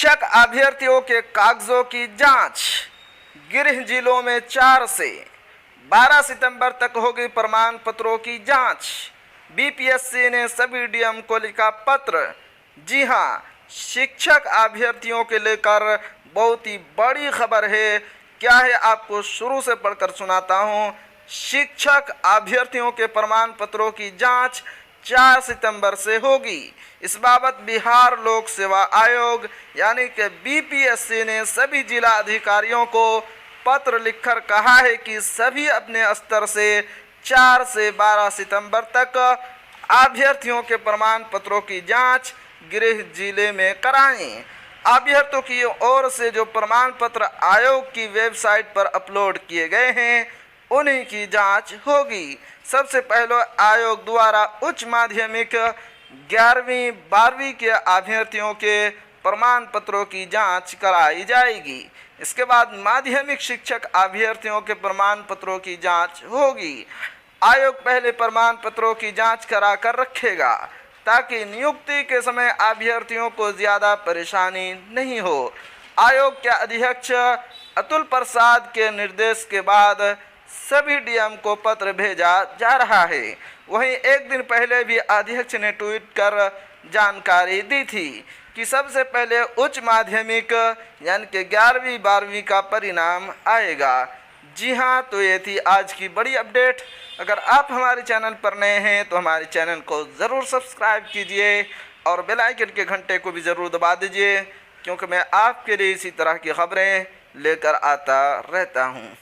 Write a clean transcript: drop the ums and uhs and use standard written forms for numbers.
शिक्षक अभ्यर्थियों के कागजों की जांच। गृह जिलों में 4 से 12 सितंबर तक होगी प्रमाण पत्रों की जांच। बीपीएससी ने सभी डीएम को लिखा पत्र। जी हां, शिक्षक अभ्यर्थियों के लेकर बहुत ही बड़ी खबर है। क्या है आपको शुरू से पढ़कर सुनाता हूं। शिक्षक अभ्यर्थियों के प्रमाण पत्रों की जांच 4 सितंबर से होगी। इस बाबत बिहार लोक सेवा आयोग यानी कि बीपीएससी ने सभी जिला अधिकारियों को पत्र लिखकर कहा है कि सभी अपने स्तर से 4 से 12 सितंबर तक अभ्यर्थियों के प्रमाण पत्रों की जांच गृह जिले में कराएं। अभ्यर्थियों की ओर से जो प्रमाण पत्र आयोग की वेबसाइट पर अपलोड किए गए हैं उन्हीं की जांच होगी। सबसे पहले आयोग द्वारा उच्च माध्यमिक 11वीं 12वीं के अभ्यर्थियों के प्रमाण पत्रों की जांच कराई जाएगी। इसके बाद माध्यमिक शिक्षक अभ्यर्थियों के प्रमाण पत्रों की जांच होगी। आयोग पहले प्रमाण पत्रों की जांच कराकर रखेगा ताकि नियुक्ति के समय अभ्यर्थियों को ज़्यादा परेशानी नहीं हो। आयोग के अध्यक्ष अतुल प्रसाद के निर्देश के बाद सभी डीएम को पत्र भेजा जा रहा है। वहीं एक दिन पहले भी अध्यक्ष ने ट्वीट कर जानकारी दी थी कि सबसे पहले उच्च माध्यमिक यानी कि 11वीं 12वीं का परिणाम आएगा। जी हाँ, तो ये थी आज की बड़ी अपडेट। अगर आप हमारे चैनल पर नए हैं तो हमारे चैनल को ज़रूर सब्सक्राइब कीजिए और बेल आइकन के घंटे को भी ज़रूर दबा दीजिए, क्योंकि मैं आपके लिए इसी तरह की खबरें लेकर आता रहता हूँ।